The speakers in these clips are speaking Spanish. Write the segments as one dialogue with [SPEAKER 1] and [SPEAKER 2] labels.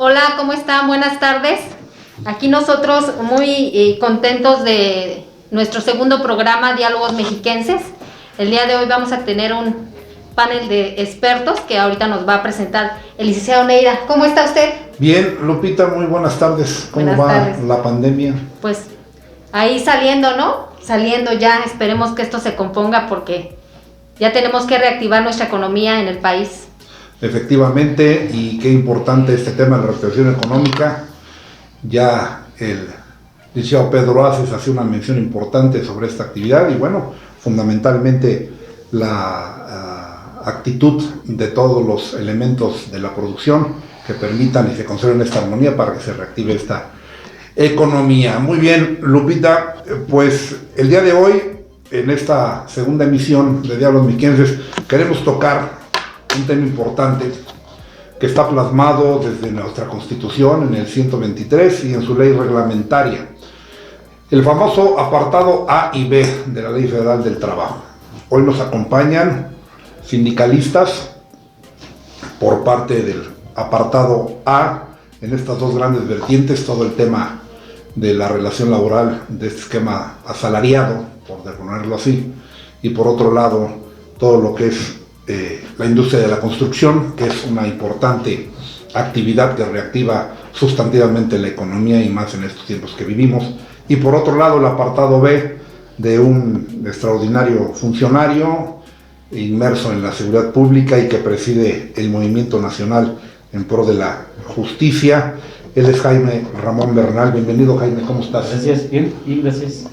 [SPEAKER 1] Hola, ¿cómo están? Buenas tardes. Aquí nosotros muy contentos de nuestro segundo programa, Diálogos Mexiquenses. El día de hoy vamos a tener un panel de expertos que ahorita nos va a presentar el licenciado Neira. ¿Cómo está usted?
[SPEAKER 2] Bien, Lupita, muy buenas tardes. ¿Cómo
[SPEAKER 1] buenas
[SPEAKER 2] va
[SPEAKER 1] tardes.
[SPEAKER 2] La pandemia?
[SPEAKER 1] Pues ahí saliendo, ¿no? Saliendo ya, esperemos que esto se componga porque ya tenemos que reactivar nuestra economía en el país.
[SPEAKER 2] Efectivamente, y qué importante este tema de la reactivación económica. Ya el licenciado Pedro Aces hace una mención importante sobre esta actividad y bueno, fundamentalmente la actitud de todos los elementos de la producción que permitan y se conserven esta armonía para que se reactive esta economía. Muy bien, Lupita, pues el día de hoy, en esta segunda emisión de Diálogos Mexiquenses, queremos tocar un tema importante que está plasmado desde nuestra Constitución en el 123 y en su ley reglamentaria, el famoso apartado A y B de la Ley Federal del Trabajo. Hoy nos acompañan sindicalistas por parte del apartado A en estas dos grandes vertientes, todo el tema de la relación laboral de este esquema asalariado, por ponerlo así, y por otro lado todo lo que es la industria de la construcción, que es una importante actividad que reactiva sustantivamente la economía y más en estos tiempos que vivimos, y por otro lado el apartado B de un extraordinario funcionario inmerso en la seguridad pública y que preside el movimiento nacional en pro de la justicia. Él es Jaime Ramón Bernal. Bienvenido, Jaime, ¿cómo estás?
[SPEAKER 3] Gracias, bien, y gracias.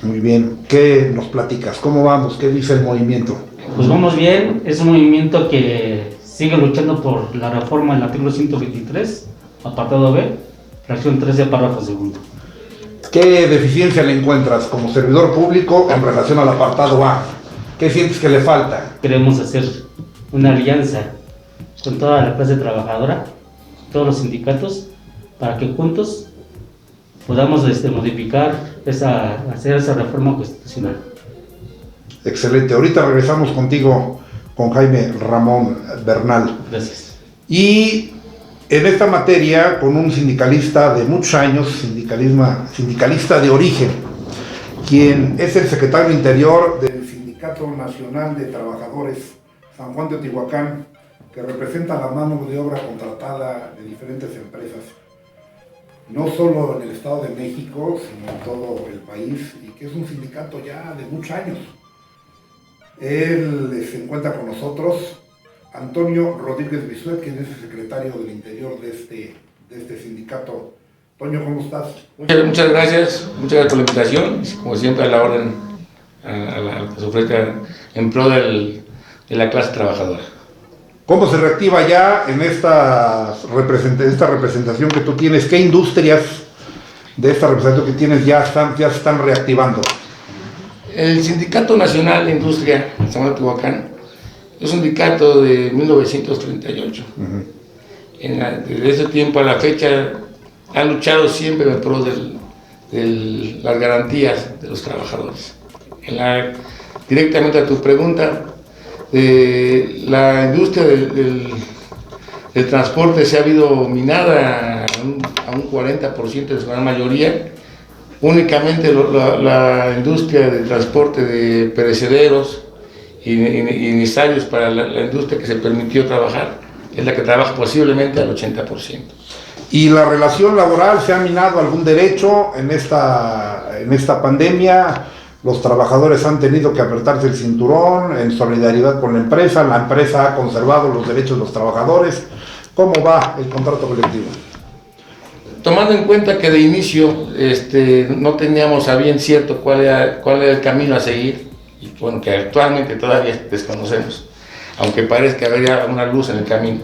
[SPEAKER 2] Muy bien, ¿qué nos platicas? ¿Cómo vamos? ¿Qué dice el movimiento?
[SPEAKER 3] Pues vamos bien, es un movimiento que sigue luchando por la reforma del artículo 123, apartado B, fracción 13, párrafo segundo.
[SPEAKER 2] ¿Qué deficiencia le encuentras como servidor público en relación al apartado A? ¿Qué sientes que le falta?
[SPEAKER 3] Queremos hacer una alianza con toda la clase trabajadora, todos los sindicatos, para que juntos podamos modificar, hacer esa reforma constitucional.
[SPEAKER 2] Excelente, ahorita regresamos contigo con Jaime Ramón Bernal.
[SPEAKER 3] Gracias.
[SPEAKER 2] Y en esta materia, con un sindicalista de muchos años, sindicalista de origen, quien es el secretario de Interior del Sindicato Nacional de Trabajadores San Juan de Otihuacán, que representa la mano de obra contratada de diferentes empresas, no solo en el Estado de México, sino en todo el país, y que es un sindicato ya de muchos años. Él se encuentra con nosotros, Antonio Rodríguez Bisuet, quien es el secretario del Interior de este sindicato. Toño, ¿cómo estás?
[SPEAKER 4] Muchas gracias por la invitación, como siempre a la orden a la que se ofrezca en pro de la clase trabajadora.
[SPEAKER 2] ¿Cómo se reactiva ya en esta representación que tú tienes? ¿Qué industrias de esta representación que tienes ya se están reactivando?
[SPEAKER 4] El Sindicato Nacional de Industria de San Juan de Otihuacán es un sindicato de 1938. Desde ese tiempo a la fecha ha luchado siempre en pro de las garantías de los trabajadores. Directamente a tu pregunta, la industria del transporte se ha habido minada a un 40% de su gran mayoría. Únicamente la industria del transporte de perecederos y necesarios para la industria que se permitió trabajar es la que trabaja posiblemente al 80%.
[SPEAKER 2] ¿Y la relación laboral se ha minado algún derecho en esta pandemia? Los trabajadores han tenido que apretarse el cinturón en solidaridad con la empresa ha conservado los derechos de los trabajadores. ¿Cómo va el contrato colectivo?
[SPEAKER 4] Tomando en cuenta que de inicio no teníamos a bien cierto cuál era el camino a seguir, y bueno, que actualmente todavía desconocemos, aunque parezca haber ya una luz en el camino.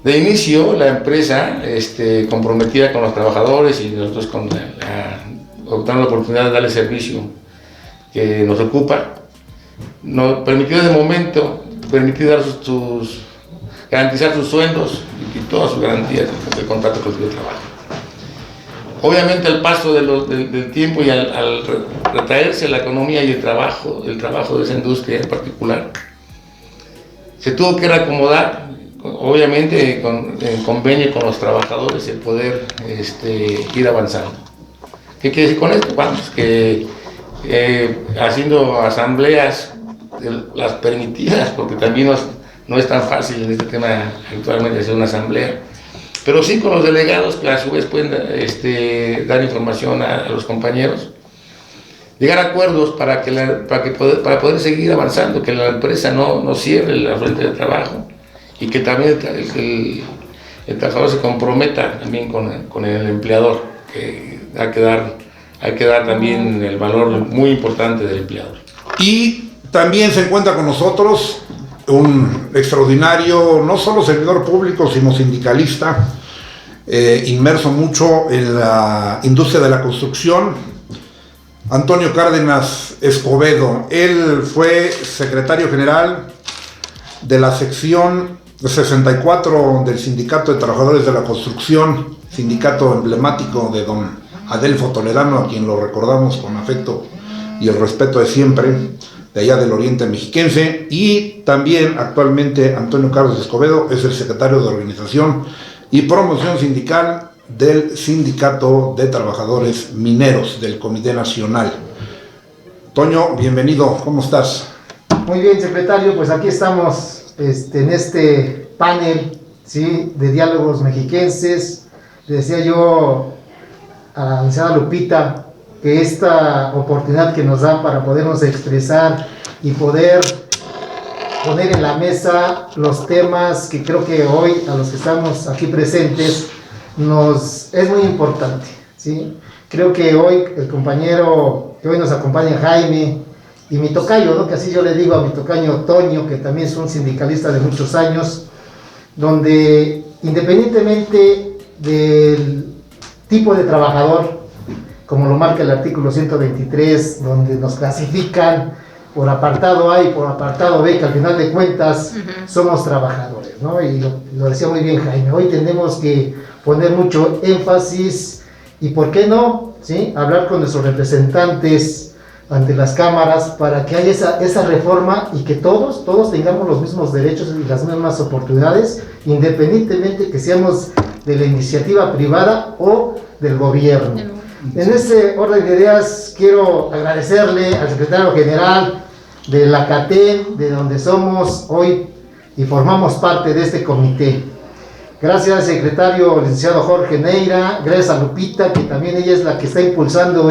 [SPEAKER 4] De inicio, la empresa, comprometida con los trabajadores y nosotros optando la oportunidad de darle servicio que nos ocupa, nos permitió de momento dar garantizar sus sueldos y todas sus garantías del contrato colectivo de trabajo. Obviamente al paso del tiempo y al retraerse la economía y el trabajo de esa industria en particular, se tuvo que reacomodar obviamente en convenio con los trabajadores, el poder ir avanzando. ¿Qué quiere decir con esto? Vamos, que haciendo asambleas, las permitidas, porque también no es tan fácil en este tema actualmente hacer una asamblea, pero sí con los delegados que a su vez pueden dar información a los compañeros, llegar a acuerdos para poder seguir avanzando, que la empresa no cierre la fuente de trabajo y que también el trabajador se comprometa también con el empleador, que hay que dar también el valor muy importante del empleador.
[SPEAKER 2] Y también se encuentra con nosotros un extraordinario, no solo servidor público, sino sindicalista, inmerso mucho en la industria de la construcción, Antonio Cárdenas Escobedo. Él fue secretario general de la sección 64 del Sindicato de Trabajadores de la Construcción, sindicato emblemático de don Adelfo Toledano, a quien lo recordamos con afecto y el respeto de siempre, de allá del oriente mexiquense. Y también actualmente Antonio Cárdenas Escobedo es el secretario de Organización y Promoción Sindical del Sindicato de Trabajadores Mineros del Comité Nacional. Toño, bienvenido, ¿cómo estás?
[SPEAKER 5] Muy bien, secretario, pues aquí estamos en este panel, ¿sí?, de diálogos mexiquenses. Le decía yo a la licenciada Lupita que esta oportunidad que nos dan para podernos expresar y poder poner en la mesa los temas que creo que hoy, a los que estamos aquí presentes, es muy importante, ¿sí? Creo que hoy el compañero que hoy nos acompaña, Jaime, y mi tocayo, ¿no?, que así yo le digo a mi tocayo Toño, que también es un sindicalista de muchos años, donde independientemente del tipo de trabajador, como lo marca el artículo 123, donde nos clasifican por apartado A y por apartado B, que al final de cuentas somos trabajadores, ¿no? Y lo decía muy bien Jaime, hoy tenemos que poner mucho énfasis y, ¿por qué no?, ¿sí?, hablar con nuestros representantes ante las cámaras para que haya esa reforma y que todos tengamos los mismos derechos y las mismas oportunidades, independientemente que seamos de la iniciativa privada o del gobierno. En ese orden de ideas quiero agradecerle al secretario general de la CATEM, de donde somos hoy y formamos parte de este comité. Gracias, secretario licenciado Jorge Neira, gracias a Lupita, que también ella es la que está impulsando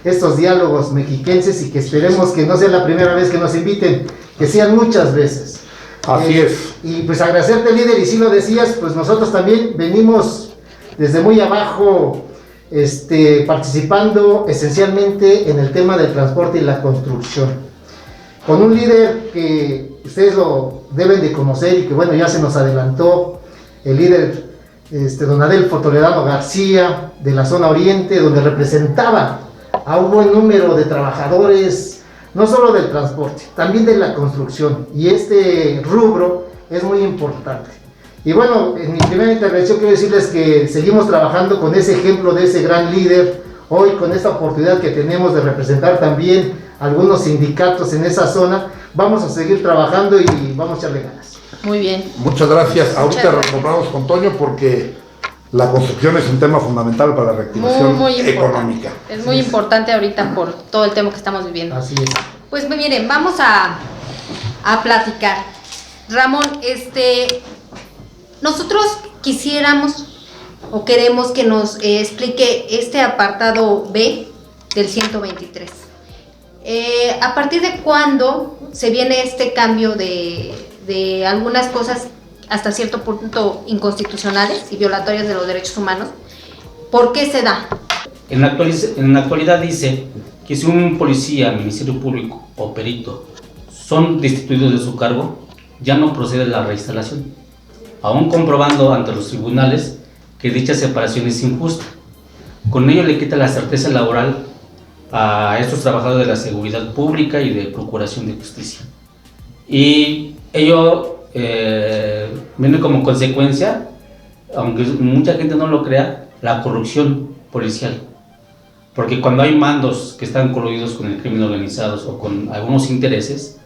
[SPEAKER 5] estos diálogos mexiquenses, y que esperemos que no sea la primera vez que nos inviten, que sean muchas veces.
[SPEAKER 2] Así es.
[SPEAKER 5] Y pues agradecerte, líder, y si lo decías, pues nosotros también venimos desde muy abajo, participando esencialmente en el tema del transporte y la construcción, con un líder que ustedes lo deben de conocer y que bueno, ya se nos adelantó, el líder don Adelfo Toledano García, de la zona oriente, donde representaba a un buen número de trabajadores, no solo del transporte, también de la construcción, y este rubro es muy importante. Y bueno, en mi primera intervención quiero decirles que seguimos trabajando con ese ejemplo de ese gran líder, hoy con esta oportunidad que tenemos de representar también algunos sindicatos en esa zona. Vamos a seguir trabajando y vamos a echarle ganas.
[SPEAKER 1] Muy bien.
[SPEAKER 2] Muchas gracias. Ahorita retomamos con Toño porque la construcción es un tema fundamental para la reactivación
[SPEAKER 1] Muy
[SPEAKER 2] económica.
[SPEAKER 1] Es muy importante ahorita por todo el tema que estamos viviendo.
[SPEAKER 5] Así es.
[SPEAKER 1] Pues miren, vamos a platicar. Ramón, nosotros quisiéramos o queremos que nos explique este apartado B del 123. ¿A partir de cuándo se viene este cambio de algunas cosas hasta cierto punto inconstitucionales y violatorias de los derechos humanos? ¿Por qué se da?
[SPEAKER 3] En la actualidad dice que si un policía, ministerio público o perito son destituidos de su cargo, ya no procede la reinstalación, aún comprobando ante los tribunales que dicha separación es injusta. Con ello le quita la certeza laboral a estos trabajadores de la seguridad pública y de procuración de justicia. Y ello viene como consecuencia, aunque mucha gente no lo crea, la corrupción policial. Porque cuando hay mandos que están coludidos con el crimen organizado o con algunos intereses,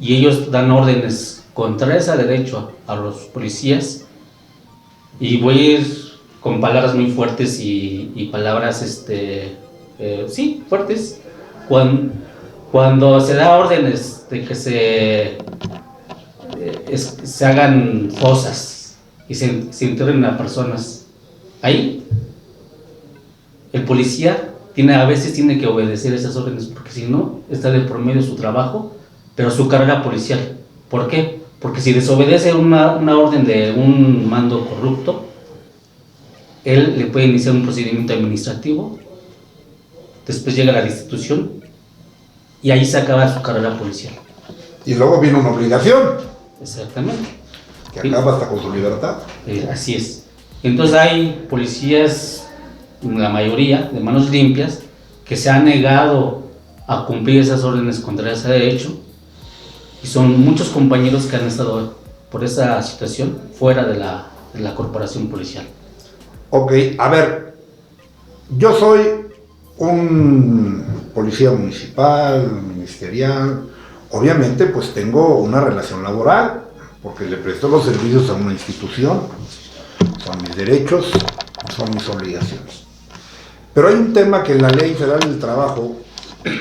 [SPEAKER 3] y ellos dan órdenes contrarias a derecho a los policías, y voy a ir con palabras muy fuertes y palabras sí, fuertes, cuando se da órdenes de que se hagan fosas y se entierren a personas ahí, el policía a veces tiene que obedecer esas órdenes, porque si no, está de por medio su trabajo, pero su carrera policial. ¿Por qué? Porque si desobedece una orden de un mando corrupto, él le puede iniciar un procedimiento administrativo, después llega la destitución y ahí se acaba su carrera policial.
[SPEAKER 2] Y luego viene una obligación,
[SPEAKER 3] Exactamente.
[SPEAKER 2] que acaba hasta con su libertad.
[SPEAKER 3] Así es. Entonces hay policías, la mayoría, de manos limpias, que se han negado a cumplir esas órdenes contrarias a derecho, y son muchos compañeros que han estado por esa situación fuera de la corporación policial.
[SPEAKER 2] Ok, a ver, yo soy un policía municipal, ministerial, obviamente pues tengo una relación laboral, porque le presto los servicios a una institución, son mis derechos, son mis obligaciones. Pero hay un tema que en la Ley Federal del Trabajo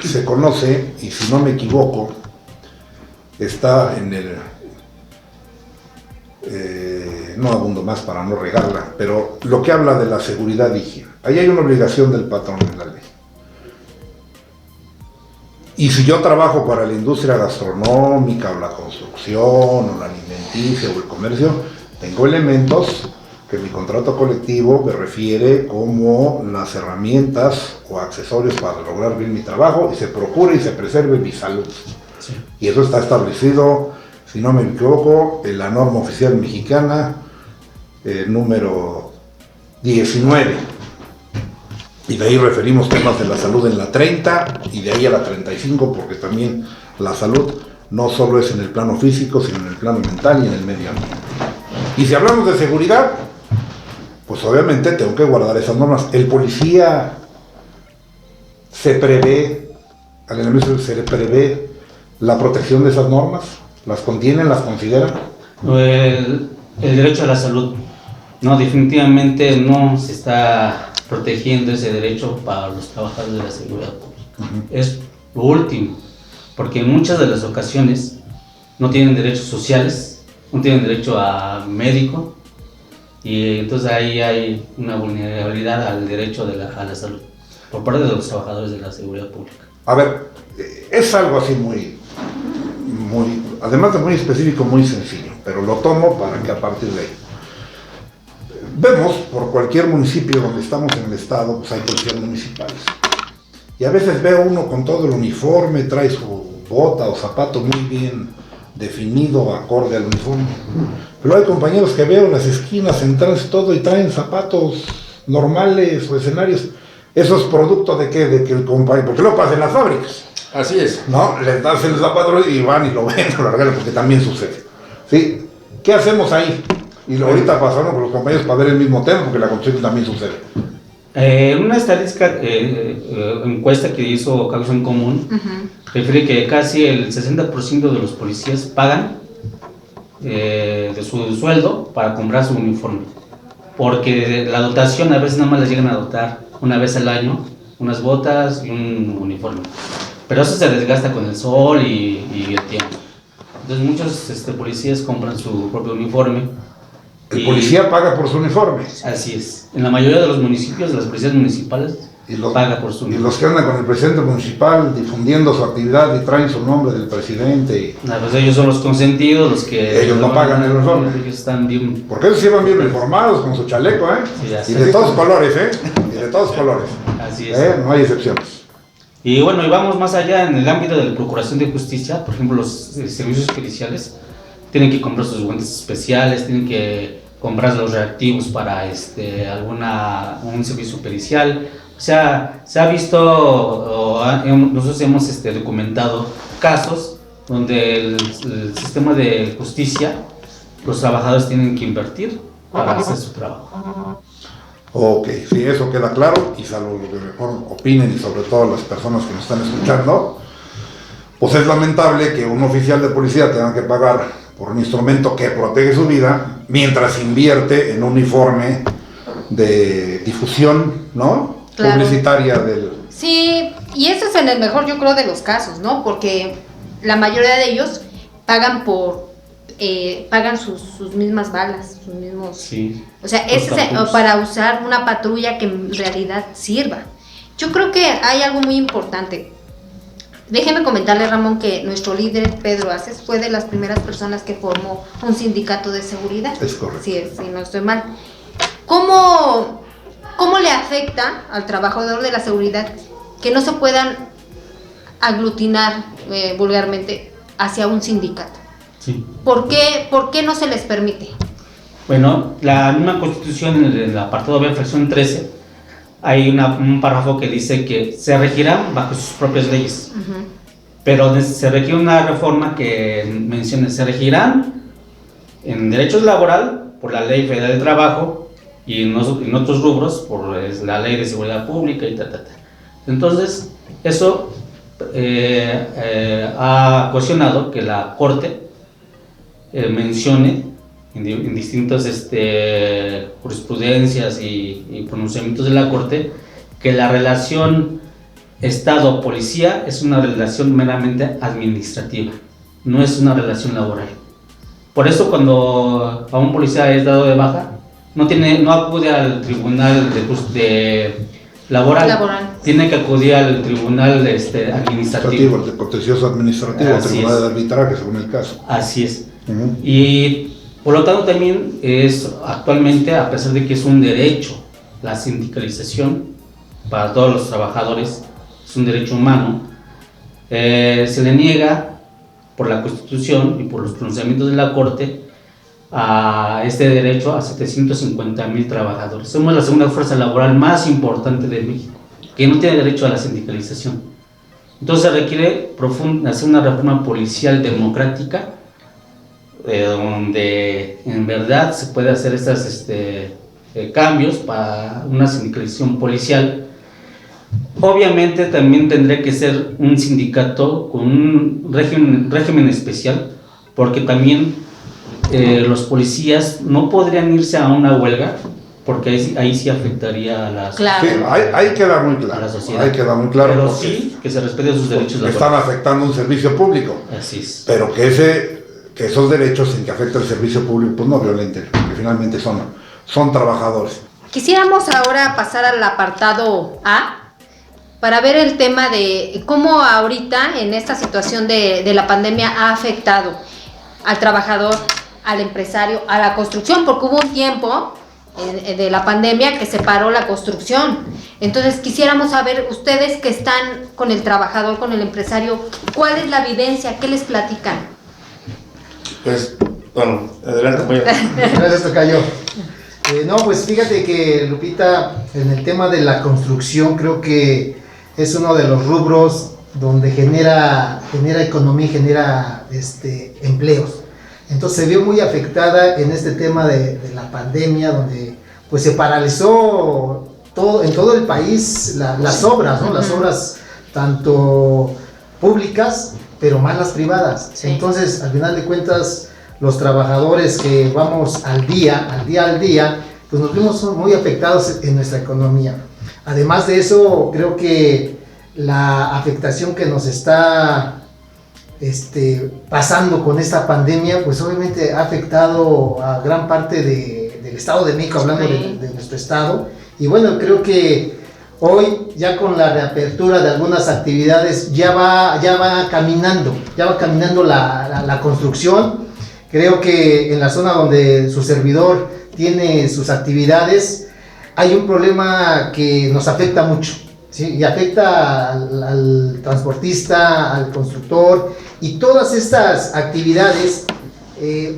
[SPEAKER 2] se conoce, y si no me equivoco, está en el... no abundo más para no regarla, pero lo que habla de la seguridad y higiene. Ahí hay una obligación del patrón en la ley. Y si yo trabajo para la industria gastronómica, o la construcción, o la alimenticia, o el comercio, tengo elementos que mi contrato colectivo me refiere como las herramientas o accesorios para lograr bien mi trabajo, y se procure y se preserve mi salud.
[SPEAKER 3] Sí.
[SPEAKER 2] Y eso está establecido, si no me equivoco, en la norma oficial mexicana, número 19. Y de ahí referimos temas de la salud en la 30, y de ahí a la 35, porque también la salud no solo es en el plano físico, sino en el plano mental y en el medio ambiente. Y si hablamos de seguridad, pues obviamente tengo que guardar esas normas. El policía se prevé la protección de esas normas, las contienen, las consideran.
[SPEAKER 3] El derecho a la salud, no, definitivamente no se está protegiendo ese derecho para los trabajadores de la seguridad pública. Es lo último, porque en muchas de las ocasiones no tienen derechos sociales, no tienen derecho a médico, y entonces ahí hay una vulnerabilidad al derecho a la salud por parte de los trabajadores de la seguridad pública.
[SPEAKER 2] A ver, es algo así además de muy específico, muy sencillo, pero lo tomo para que a partir de ahí vemos por cualquier municipio donde estamos en el estado, pues hay policías municipales, y a veces veo uno con todo el uniforme, trae su bota o zapato muy bien definido, acorde al uniforme, pero hay compañeros que veo en las esquinas, en todo, y traen zapatos normales o escenarios. ¿Eso es producto de qué? De que el compañero, porque lo pasa en las fábricas.
[SPEAKER 4] Así es.
[SPEAKER 2] No, les das el zapato y van y lo ven, lo regalan, porque también sucede. ¿Sí? ¿Qué hacemos ahí? Y ahorita pasamos con los compañeros para ver el mismo tema, porque la construcción también sucede.
[SPEAKER 3] Una estadística, encuesta que hizo Causa en Común, refiere que casi el 60% de los policías pagan de su sueldo para comprar su uniforme, porque la dotación a veces nada más les llegan a dotar una vez al año, unas botas y un uniforme, pero eso se desgasta con el sol y el tiempo. Entonces muchos policías compran su propio uniforme.
[SPEAKER 2] El policía paga por su uniforme.
[SPEAKER 3] Así es. En la mayoría de los municipios, las policías municipales pagan por su uniforme.
[SPEAKER 2] Y los que andan con el presidente municipal difundiendo su actividad y traen su nombre del presidente.
[SPEAKER 3] Pues ellos son los consentidos, los que...
[SPEAKER 2] Ellos no pagan el uniforme.
[SPEAKER 3] Ellos están bien...
[SPEAKER 2] Porque ellos llevan bien uniformados con su chaleco,
[SPEAKER 3] Sí,
[SPEAKER 2] y de todos colores, Y de todos colores.
[SPEAKER 3] Así es.
[SPEAKER 2] No hay excepciones.
[SPEAKER 3] Y bueno, y vamos más allá en el ámbito de la Procuración de Justicia. Por ejemplo, los servicios periciales tienen que comprar sus guantes especiales, tienen que comprar los reactivos para un servicio pericial. O sea, se ha visto, nosotros hemos documentado casos donde el sistema de justicia, los trabajadores tienen que invertir para hacer su trabajo.
[SPEAKER 2] Ok, sí, eso queda claro, y salvo lo que mejor opinen, y sobre todo las personas que nos están escuchando, pues es lamentable que un oficial de policía tenga que pagar por un instrumento que protege su vida, mientras invierte en un uniforme de difusión, ¿no?
[SPEAKER 1] Claro.
[SPEAKER 2] Publicitaria del...
[SPEAKER 1] Sí, y eso es en el mejor, yo creo, de los casos, ¿no? Porque la mayoría de ellos pagan pagan sus mismas balas, sus mismos...
[SPEAKER 3] Sí.
[SPEAKER 1] O sea, es para usar una patrulla que en realidad sirva. Yo creo que hay algo muy importante. Déjeme comentarle, Ramón, que nuestro líder, Pedro Aces, fue de las primeras personas que formó un sindicato de seguridad.
[SPEAKER 2] Es correcto.
[SPEAKER 1] Sí, no estoy mal. ¿Cómo le afecta al trabajador de la seguridad que no se puedan aglutinar vulgarmente hacia un sindicato?
[SPEAKER 3] Sí.
[SPEAKER 1] ¿Por qué no se les permite?
[SPEAKER 3] Bueno, la misma Constitución, en el apartado B, fracción 13, hay un párrafo que dice que se regirán bajo sus propias leyes.
[SPEAKER 1] Uh-huh.
[SPEAKER 3] Pero se requiere una reforma que mencione, se regirán en derechos laboral por la Ley Federal de Trabajo y en otros rubros por la Ley de Seguridad Pública y tal. Entonces, eso ha ocasionado que la Corte mencione en distintas jurisprudencias y pronunciamientos de la Corte que la relación Estado-Policía es una relación meramente administrativa, no es una relación laboral. Por eso cuando a un policía es dado de baja, no acude al tribunal laboral, tiene que acudir al tribunal administrativo.
[SPEAKER 2] El contencioso administrativo, el tribunal de arbitraje, según el caso.
[SPEAKER 3] Así es.
[SPEAKER 2] Uh-huh.
[SPEAKER 3] Y por lo tanto también es actualmente, a pesar de que es un derecho, la sindicalización para todos los trabajadores, es un derecho humano, se le niega por la Constitución y por los pronunciamientos de la Corte a este derecho a 750,000 trabajadores. Somos la segunda fuerza laboral más importante de México, que no tiene derecho a la sindicalización. Entonces se requiere hacer una reforma policial democrática, donde en verdad se puede hacer estos cambios para una sindicalización policial. Obviamente también tendría que ser un sindicato con un régimen especial, porque también los policías no podrían irse a una huelga, porque ahí sí afectaría a las...
[SPEAKER 1] Claro.
[SPEAKER 2] Sí, ahí queda muy claro.
[SPEAKER 3] A la sociedad.
[SPEAKER 2] Ahí queda muy claro.
[SPEAKER 3] Pero
[SPEAKER 2] porque
[SPEAKER 3] sí que se respeten sus derechos laborales.
[SPEAKER 2] están afectando un servicio público.
[SPEAKER 3] Así es.
[SPEAKER 2] Pero que esos derechos en que afecta el servicio público, pues no violenten, porque finalmente son trabajadores.
[SPEAKER 1] Quisiéramos ahora pasar al apartado A para ver el tema de cómo ahorita en esta situación de la pandemia ha afectado al trabajador, al empresario, a la construcción, porque hubo un tiempo de la pandemia que se paró la construcción. Entonces quisiéramos saber, ustedes que están con el trabajador, con el empresario, ¿cuál es la vivencia? ¿Qué les platican?
[SPEAKER 4] Pues, bueno, adelante, compañero.
[SPEAKER 5] Gracias, tocayo. No, pues fíjate que, Lupita, en el tema de la construcción creo que es uno de los rubros donde genera economía y genera empleos. Entonces se vio muy afectada en este tema de la pandemia, donde pues se paralizó en todo el país las obras, ¿no? Las obras tanto públicas, pero más las privadas.
[SPEAKER 1] Sí.
[SPEAKER 5] Entonces, al final de cuentas, los trabajadores que vamos al día, pues nos vimos muy afectados en nuestra economía. Además de eso, creo que la afectación que nos está pasando con esta pandemia, pues obviamente ha afectado a gran parte del Estado de México, hablando de nuestro estado. Y bueno, creo que hoy, ya con la reapertura de algunas actividades, ya va caminando la construcción. Creo que en la zona donde su servidor tiene sus actividades, hay un problema que nos afecta mucho, ¿sí? Y afecta al transportista, al constructor, y todas estas actividades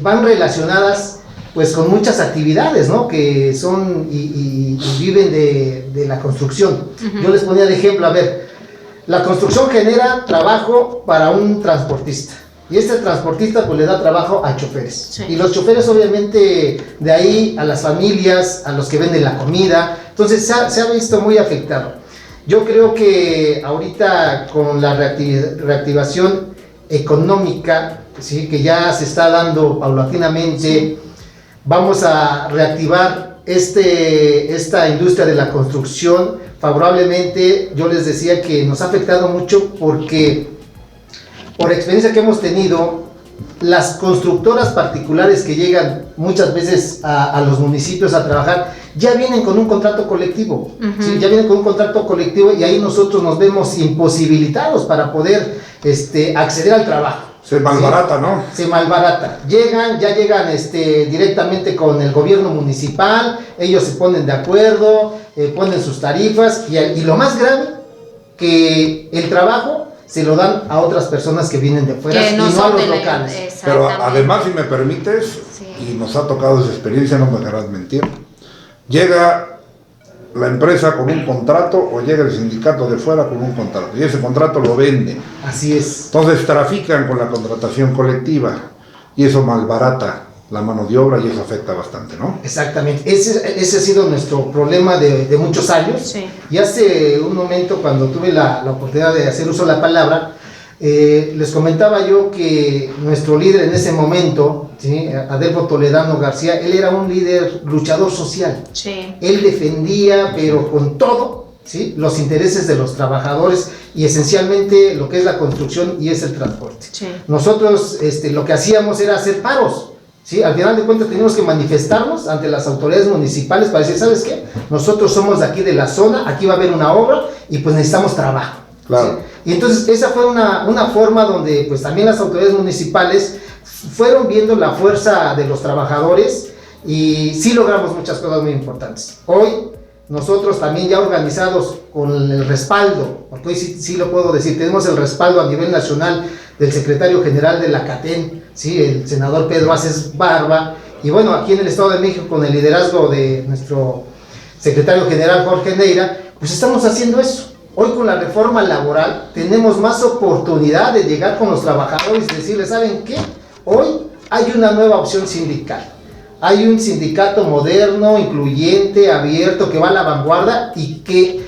[SPEAKER 5] van relacionadas pues con muchas actividades, ¿no? Que son y viven de la construcción. Uh-huh. Yo les ponía de ejemplo, a ver, la construcción genera trabajo para un transportista, y este transportista pues le da trabajo a choferes. Sí. Y los choferes obviamente de ahí a las familias, a los que venden la comida. Entonces se ha visto muy afectado. Yo creo que ahorita con la reactivación económica ¿sí? Que ya se está dando paulatinamente. Vamos a reactivar esta industria de la construcción favorablemente. Yo les decía que nos ha afectado mucho porque, por experiencia que hemos tenido, las constructoras particulares que llegan muchas veces a los municipios a trabajar, ya vienen con un contrato colectivo, ¿sí? Ya vienen con un contrato colectivo y ahí nosotros nos vemos imposibilitados para poder acceder al trabajo.
[SPEAKER 2] Se malbarata, ¿no?
[SPEAKER 5] Se malbarata. Ya llegan directamente con el gobierno municipal, ellos se ponen de acuerdo, ponen sus tarifas y lo más grave, que el trabajo se lo dan a otras personas que vienen de fuera y no a los locales.
[SPEAKER 2] Pero además, si me permites, y nos ha tocado esa experiencia, no me dejarás mentir, llega la empresa con un contrato o llega el sindicato de fuera con un contrato y ese contrato lo vende.
[SPEAKER 5] Así es.
[SPEAKER 2] Entonces trafican con la contratación colectiva y eso malbarata la mano de obra y eso afecta bastante, ¿no?
[SPEAKER 5] Exactamente, ese ha sido nuestro problema de muchos años.
[SPEAKER 1] Sí.
[SPEAKER 5] Y hace un momento, cuando tuve la oportunidad de hacer uso de la palabra, les comentaba yo que nuestro líder en ese momento, ¿sí? Adelfo Toledano García, él era un líder luchador social.
[SPEAKER 1] Sí.
[SPEAKER 5] Él defendía, pero con todo, ¿sí? Los intereses de los trabajadores y esencialmente lo que es la construcción y es el transporte.
[SPEAKER 1] Sí.
[SPEAKER 5] Nosotros lo que hacíamos era hacer paros. ¿Sí? Al final de cuentas teníamos que manifestarnos ante las autoridades municipales para decir, ¿sabes qué? Nosotros somos de aquí de la zona, aquí va a haber una obra y pues necesitamos trabajo.
[SPEAKER 2] Claro.
[SPEAKER 5] ¿Sí? Y entonces esa fue una forma donde pues también las autoridades municipales fueron viendo la fuerza de los trabajadores y sí logramos muchas cosas muy importantes. Hoy nosotros también ya organizados con el respaldo, porque hoy sí lo puedo decir, tenemos el respaldo a nivel nacional del secretario general de la CATEN, ¿sí? El senador Pedro Aces Barba, y bueno, aquí en el Estado de México con el liderazgo de nuestro secretario general Jorge Neira, pues estamos haciendo eso. Hoy con la reforma laboral tenemos más oportunidad de llegar con los trabajadores y decirles, ¿saben qué? Hoy hay una nueva opción sindical. Hay un sindicato moderno, incluyente, abierto, que va a la vanguardia y que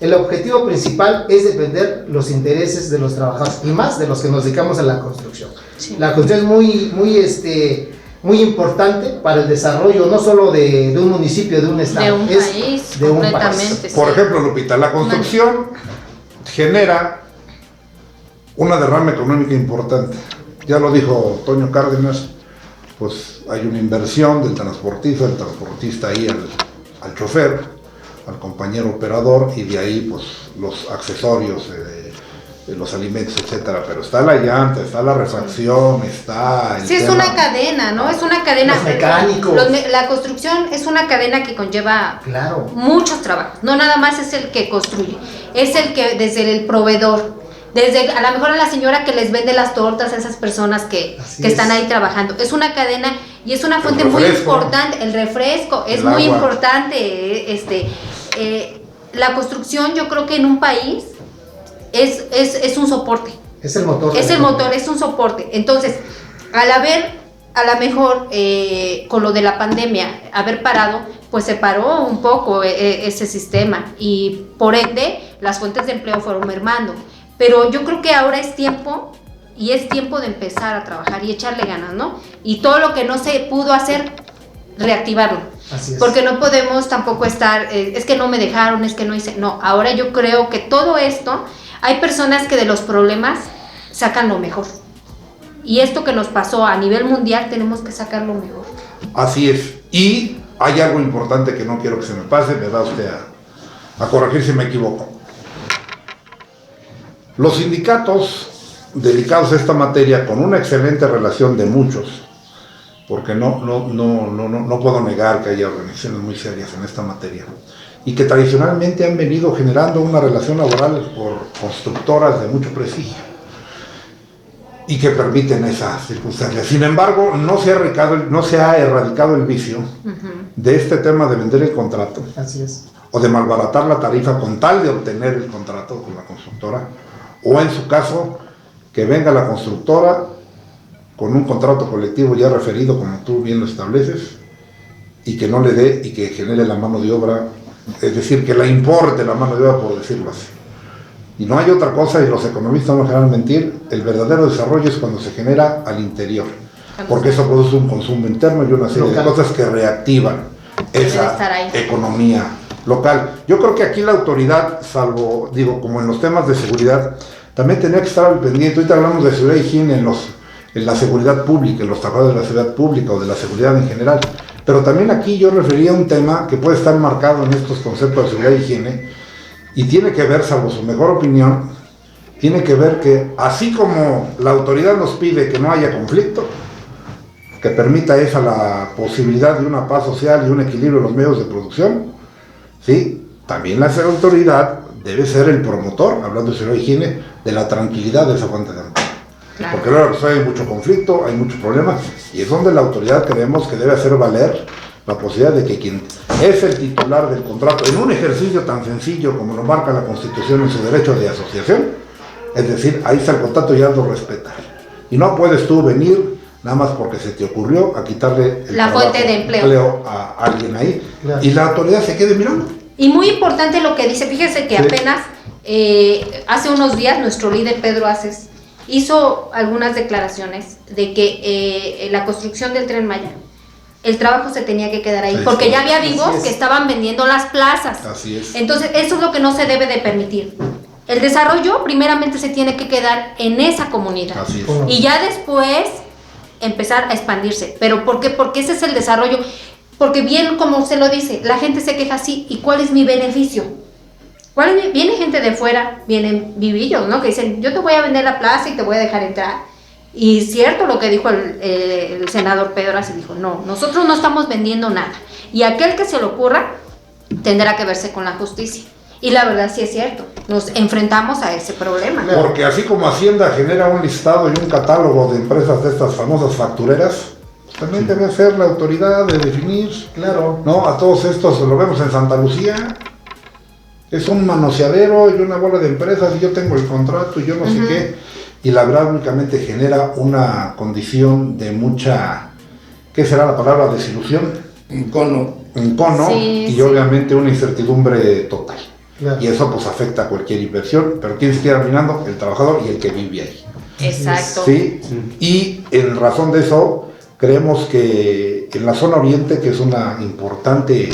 [SPEAKER 5] el objetivo principal es defender los intereses de los trabajadores y más de los que nos dedicamos a la construcción. Sí. La construcción es muy importante para el desarrollo no solo de un municipio, de un estado,
[SPEAKER 1] de un país,
[SPEAKER 5] de
[SPEAKER 1] completamente.
[SPEAKER 5] Un país.
[SPEAKER 2] Por ejemplo, Lupita, la construcción genera una derrama económica importante. Ya lo dijo Toño Cárdenas, pues hay una inversión del transportista ahí al chofer, al compañero operador, y de ahí pues los accesorios, los alimentos, etcétera. Pero está la llanta, está la refacción, está el
[SPEAKER 1] sí, es
[SPEAKER 2] tema.
[SPEAKER 1] una cadena, ¿no? Es una cadena.
[SPEAKER 5] Los mecánicos.
[SPEAKER 1] La construcción es una cadena que conlleva muchos trabajos. No nada más es el que construye, es el que desde el proveedor, desde a lo mejor a la señora que les vende las tortas a esas personas que están ahí trabajando. Es una cadena y es una fuente muy importante. El refresco es muy importante. La construcción, yo creo que en un país es un soporte.
[SPEAKER 5] Es el motor.
[SPEAKER 1] Es el motor, es un soporte. Entonces, al haber, a lo mejor, con lo de la pandemia, haber parado, pues se paró un poco ese sistema y por ende las fuentes de empleo fueron mermando. Pero yo creo que ahora es tiempo de empezar a trabajar y echarle ganas, ¿no? Y todo lo que no se pudo hacer, reactivarlo.
[SPEAKER 5] Así es.
[SPEAKER 1] Porque no podemos tampoco estar, es que no me dejaron, es que no hice. No, ahora yo creo que todo esto, hay personas que de los problemas sacan lo mejor. Y esto que nos pasó a nivel mundial, tenemos que sacar lo mejor.
[SPEAKER 2] Así es. Y hay algo importante que no quiero que se me pase, me va usted a corregir si me equivoco. Los sindicatos dedicados a esta materia, con una excelente relación de muchos, porque no puedo negar que haya organizaciones muy serias en esta materia, y que tradicionalmente han venido generando una relación laboral por constructoras de mucho prestigio, y que permiten esas circunstancias. Sin embargo, no se ha erradicado el vicio de este tema de vender el contrato.
[SPEAKER 5] Así es.
[SPEAKER 2] O de malbaratar la tarifa con tal de obtener el contrato con la constructora, o en su caso, que venga la constructora con un contrato colectivo ya referido, como tú bien lo estableces, y que no le dé y que genere la mano de obra, es decir, que la importe la mano de obra, por decirlo así. Y no hay otra cosa, y los economistas no me dejarán mentir, el verdadero desarrollo es cuando se genera al interior, porque eso produce un consumo interno y una serie de cosas que reactivan esa economía local. Yo creo que aquí la autoridad, salvo, digo, como en los temas de seguridad, también tenía que estar al pendiente. Ahorita hablamos de seguridad y higiene en la seguridad pública, en los trabajadores de la seguridad pública o de la seguridad en general, pero también aquí yo refería a un tema que puede estar marcado en estos conceptos de seguridad y higiene, y tiene que ver, salvo su mejor opinión, tiene que ver que así como la autoridad nos pide que no haya conflicto, que permita esa la posibilidad de una paz social y un equilibrio en los medios de producción, ¿sí? También la autoridad debe ser el promotor, hablando de seguridad y higiene, de la tranquilidad de esa fuente de empleo. Claro. Porque luego hay mucho conflicto, hay muchos problemas, y es donde la autoridad creemos que debe hacer valer la posibilidad de que quien es el titular del contrato, en un ejercicio tan sencillo como lo marca la Constitución en su derecho de asociación, es decir, ahí está el contrato y hazlo respetar. Y no puedes tú venir nada más porque se te ocurrió a quitarle
[SPEAKER 1] la fuente de empleo
[SPEAKER 2] a alguien ahí, claro. Y la autoridad se quede mirando.
[SPEAKER 1] Y muy importante lo que dice, fíjese que apenas hace unos días nuestro líder Pedro Aces hizo algunas declaraciones de que la construcción del Tren Maya, el trabajo se tenía que quedar ahí, porque ya había vivos que estaban vendiendo las plazas.
[SPEAKER 2] Así es.
[SPEAKER 1] Entonces, eso es lo que no se debe de permitir. El desarrollo primeramente se tiene que quedar en esa comunidad.
[SPEAKER 2] Así es.
[SPEAKER 1] Y ya después empezar a expandirse. ¿Pero por qué? Porque ese es el desarrollo. Porque bien, como usted lo dice, la gente se queja así, ¿y cuál es mi beneficio? Viene gente de fuera, vienen vivillos, ¿no? Que dicen, yo te voy a vender la plaza y te voy a dejar entrar. Y cierto lo que dijo el senador Pedro Aces, dijo, no, nosotros no estamos vendiendo nada. Y aquel que se le ocurra tendrá que verse con la justicia. Y la verdad sí es cierto, nos enfrentamos a ese problema.
[SPEAKER 2] Porque así como Hacienda genera un listado y un catálogo de empresas de estas famosas factureras, también debe ser la autoridad de definir, claro, ¿no? A todos estos, lo vemos en Santa Lucía, es un manoseadero y una bola de empresas y yo tengo el contrato y yo no sé qué, y la verdad únicamente genera una condición de mucha, ¿qué será la palabra? Desilusión.
[SPEAKER 4] Encono,
[SPEAKER 1] sí,
[SPEAKER 2] y obviamente una incertidumbre total.
[SPEAKER 5] Claro.
[SPEAKER 2] Y eso pues afecta a cualquier inversión, pero ¿quién se queda mirando? El trabajador y el que vive ahí.
[SPEAKER 1] Exacto.
[SPEAKER 2] ¿Sí? Y en razón de eso, creemos que en la zona oriente, que es una importante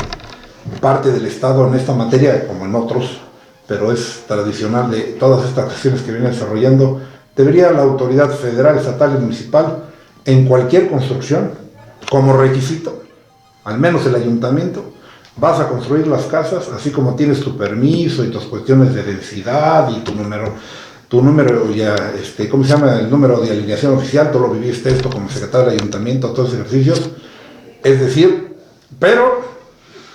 [SPEAKER 2] parte del Estado en esta materia, como en otros, pero es tradicional de todas estas acciones que viene desarrollando, debería la autoridad federal, estatal y municipal, en cualquier construcción, como requisito, al menos el ayuntamiento, vas a construir las casas, así como tienes tu permiso y tus cuestiones de densidad y tu número ya, ¿cómo se llama? El número de alineación oficial, tú lo viviste esto como secretario del ayuntamiento, todos esos ejercicios, es decir, pero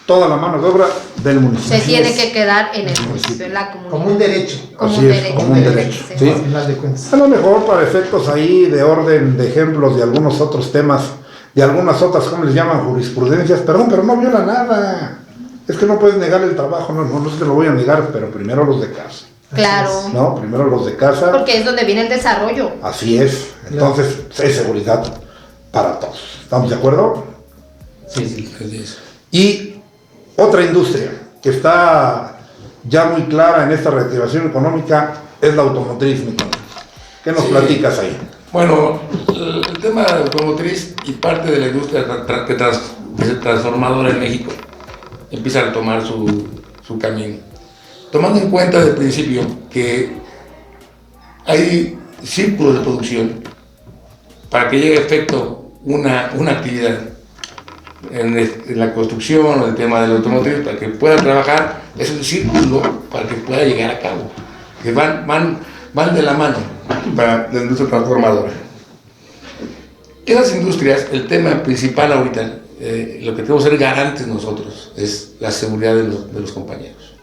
[SPEAKER 2] toda la mano de obra del municipio.
[SPEAKER 1] Se tiene que quedar en el municipio, en la comunidad.
[SPEAKER 5] Como un derecho.
[SPEAKER 2] Como un derecho.
[SPEAKER 1] Sí.
[SPEAKER 5] Al final de cuentas.
[SPEAKER 2] A lo mejor para efectos ahí de orden, de ejemplos de algunos otros temas, de algunas otras, ¿cómo les llaman? Jurisprudencias, perdón, pero no viola nada. Es que no puedes negar el trabajo, no se te lo voy a negar, pero primero los de casa.
[SPEAKER 1] Claro.
[SPEAKER 2] No, primero los de casa.
[SPEAKER 1] Porque es donde viene el desarrollo.
[SPEAKER 2] Así es. Entonces, es seguridad para todos. ¿Estamos de acuerdo?
[SPEAKER 3] Sí.
[SPEAKER 2] Y otra industria que está ya muy clara en esta reactivación económica es la automotriz, mi compa. ¿Qué nos platicas ahí?
[SPEAKER 4] Bueno, el tema de automotriz y parte de la industria transformadora en México empieza a tomar su camino. Tomando en cuenta desde el principio que hay círculos de producción para que llegue a efecto una actividad en la construcción o en el tema del automotriz, para que pueda trabajar, es un círculo para que pueda llegar a cabo, que van de la mano para la industria transformadora. Esas industrias, el tema principal ahorita, lo que tenemos que ser garantes nosotros, es la seguridad de los compañeros.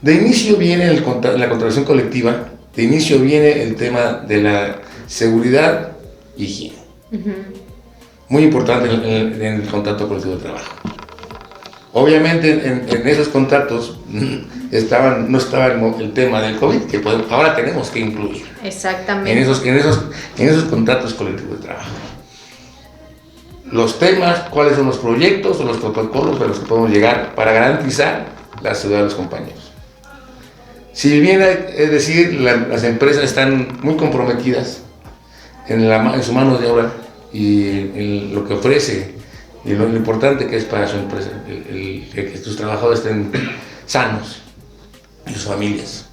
[SPEAKER 4] De inicio viene la contratación colectiva, de inicio viene el tema de la seguridad y higiene. Muy importante en el contrato colectivo de trabajo. Obviamente en esos contratos no estaba el tema del COVID, que ahora tenemos que incluir.
[SPEAKER 1] Exactamente.
[SPEAKER 4] En esos contratos colectivos de trabajo. Los temas, cuáles son los proyectos o los protocolos a los que podemos llegar para garantizar la seguridad de los compañeros. Si bien es decir, las empresas están muy comprometidas en su mano de obra y en lo que ofrece y lo importante que es para su empresa, que sus trabajadores estén sanos y sus familias.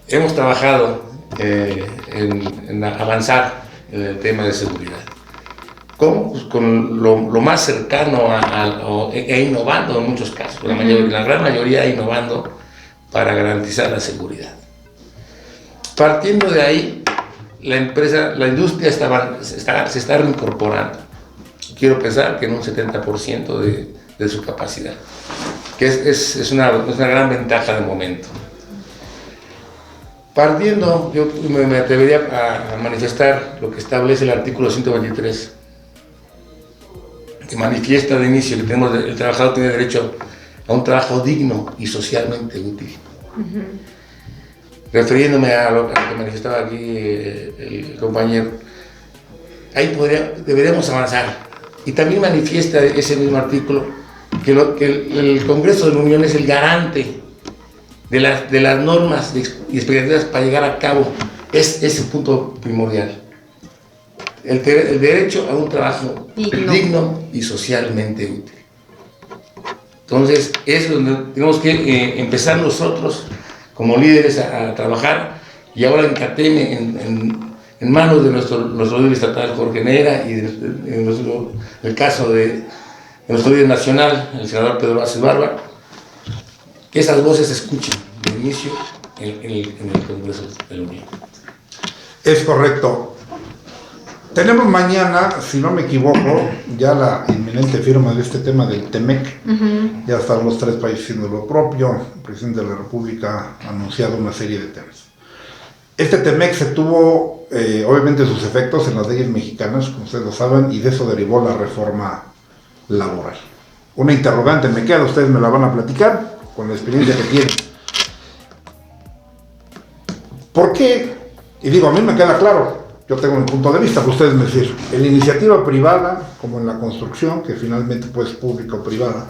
[SPEAKER 4] Hemos trabajado en avanzar en el tema de seguridad. ¿Cómo? Pues con lo más cercano e innovando en muchos casos, la gran mayoría innovando para garantizar la seguridad. Partiendo de ahí, la industria se está reincorporando. Quiero pensar que en un 70% de su capacidad, que es una gran ventaja de momento. Partiendo, yo me atrevería a manifestar lo que establece el artículo 123, que manifiesta de inicio que el trabajador tiene derecho a un trabajo digno y socialmente útil. Refiriéndome a lo que manifestaba aquí el compañero, ahí deberíamos avanzar. Y también manifiesta ese mismo artículo que el Congreso de la Unión es el garante de las normas y expectativas para llegar a cabo. Es ese punto primordial. El derecho a un trabajo digno y socialmente útil. Entonces, es donde tenemos que empezar nosotros como líderes a trabajar, y ahora en CATEME, en manos de nuestro líder estatal Jorge Neira, y en el caso de nuestro líder nacional, el senador Pedro Aces Barba, que esas voces se escuchen de inicio en el Congreso de la Unión.
[SPEAKER 2] Es correcto. Tenemos mañana, si no me equivoco, ya la inminente firma de este tema del TEMEC. Ya están los 3 países haciendo lo propio. El presidente de la República ha anunciado una serie de temas. Este TEMEC se tuvo, obviamente, sus efectos en las leyes mexicanas, como ustedes lo saben, y de eso derivó la reforma laboral. Una interrogante me queda, ustedes me la van a platicar con la experiencia que tienen. ¿Por qué? Y digo, a mí me queda claro. Yo tengo mi punto de vista, pero ustedes me dicen, en la iniciativa privada, como en la construcción, que finalmente pues pública o privada,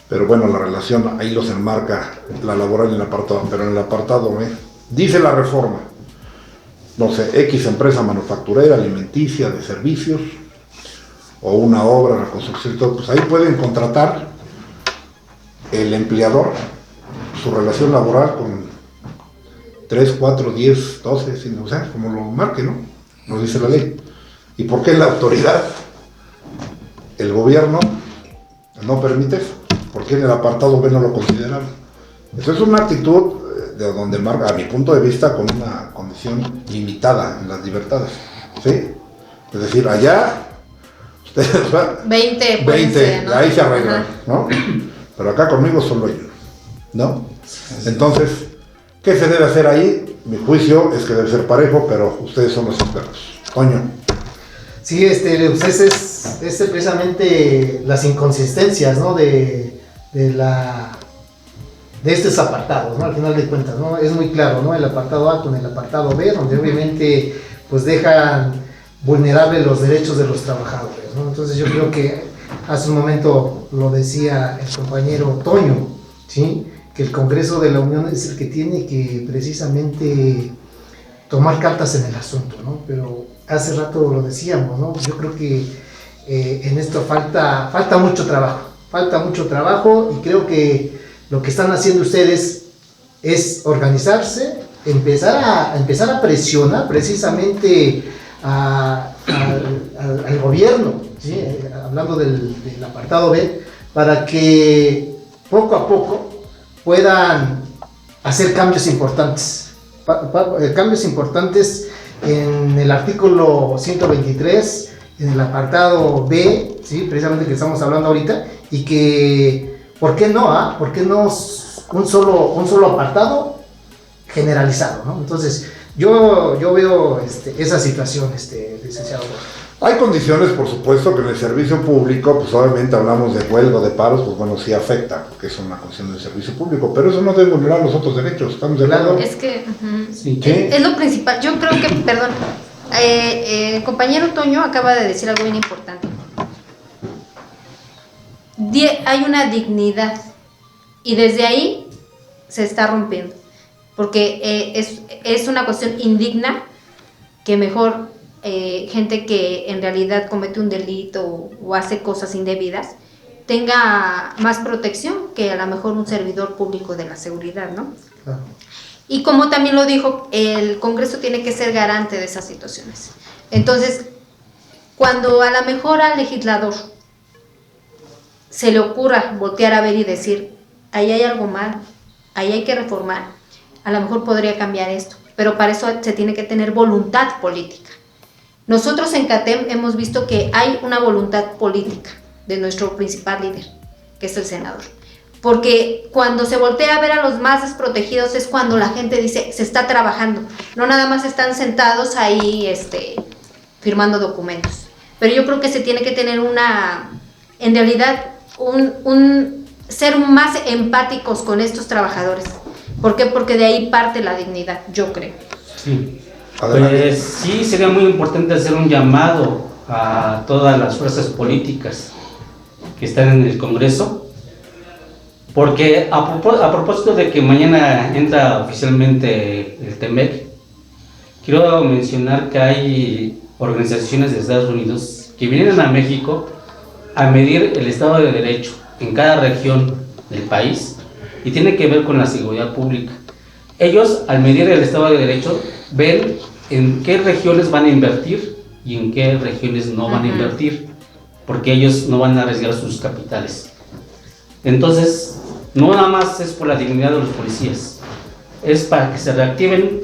[SPEAKER 2] pero bueno, la relación ahí los enmarca la laboral en el apartado, pero en el apartado B, dice la reforma, no sé, X empresa manufacturera, alimenticia, de servicios, o una obra, reconstrucción y todo, pues ahí pueden contratar el empleador, su relación laboral con 3, 4, 10, 12, o sea, como lo marque, ¿no? Nos dice la ley. ¿Y por qué la autoridad, el gobierno, no permite eso? ¿Por qué en el apartado B no lo consideraron? Eso es una actitud de donde marca, a mi punto de vista, con una condición limitada en las libertades, ¿sí? Es decir, allá, ustedes van...
[SPEAKER 1] 20, ¿no?
[SPEAKER 2] Ahí se arreglan, ¿no? Pero acá conmigo solo yo, ¿no? Entonces, ¿qué se debe hacer ahí? Mi juicio es que debe ser parejo, pero ustedes son los expertos. Toño.
[SPEAKER 5] Sí, pues es precisamente las inconsistencias, ¿no? de estos apartados, ¿no? Al final de cuentas, ¿no? Es muy claro, ¿no? El apartado A con el apartado B, donde obviamente pues dejan vulnerables los derechos de los trabajadores, ¿no? Entonces yo creo que hace un momento lo decía el compañero Toño, ¿sí? Que el Congreso de la Unión es el que tiene que precisamente tomar cartas en el asunto, ¿no? Pero hace rato lo decíamos, ¿no? Yo creo que en esto falta mucho trabajo, y creo que lo que están haciendo ustedes es organizarse, empezar a presionar precisamente al gobierno, ¿sí? Hablando del apartado B, para que poco a poco puedan hacer cambios importantes. Cambios importantes en el artículo 123, en el apartado B, ¿sí? Precisamente que estamos hablando ahorita, y que, ¿por qué no? ¿Por qué no un solo apartado generalizado, ¿no? Entonces, yo veo esa situación, licenciado.
[SPEAKER 2] Hay condiciones, por supuesto, que en el servicio público, pues obviamente hablamos de huelga, de paros, pues bueno, sí afecta, porque es una condición del servicio público, pero eso no debe vulnerar los otros derechos, ¿estamos de acuerdo?
[SPEAKER 1] Es que
[SPEAKER 2] Sí.
[SPEAKER 1] es lo principal. Yo creo que, perdón, el compañero Toño acaba de decir algo bien importante. Hay una dignidad, y desde ahí se está rompiendo, porque es una cuestión indigna que mejor gente que en realidad comete un delito o hace cosas indebidas tenga más protección que a lo mejor un servidor público de la seguridad, ¿no?
[SPEAKER 5] Claro.
[SPEAKER 1] Y como también lo dijo, el Congreso tiene que ser garante de esas situaciones. Entonces, cuando a lo mejor al legislador se le ocurra voltear a ver y decir, ahí hay algo mal, ahí hay que reformar, a lo mejor podría cambiar esto, pero para eso se tiene que tener voluntad política. Nosotros en CATEM hemos visto que hay una voluntad política de nuestro principal líder, que es el senador. Porque cuando se voltea a ver a los más desprotegidos es cuando la gente dice, se está trabajando. No nada más están sentados ahí firmando documentos. Pero yo creo que se tiene que tener en realidad, ser más empáticos con estos trabajadores. ¿Por qué? Porque de ahí parte la dignidad, yo creo.
[SPEAKER 3] Sí. Pues sí, sería muy importante hacer un llamado a todas las fuerzas políticas que están en el Congreso, porque a propósito de que mañana entra oficialmente el TEMEC, quiero mencionar que hay organizaciones de Estados Unidos que vienen a México a medir el Estado de Derecho en cada región del país y tiene que ver con la seguridad pública. Ellos, al medir el Estado de Derecho, ven en qué regiones van a invertir y en qué regiones no van a invertir, porque ellos no van a arriesgar sus capitales. Entonces, no nada más es por la dignidad de los policías, es para que se reactiven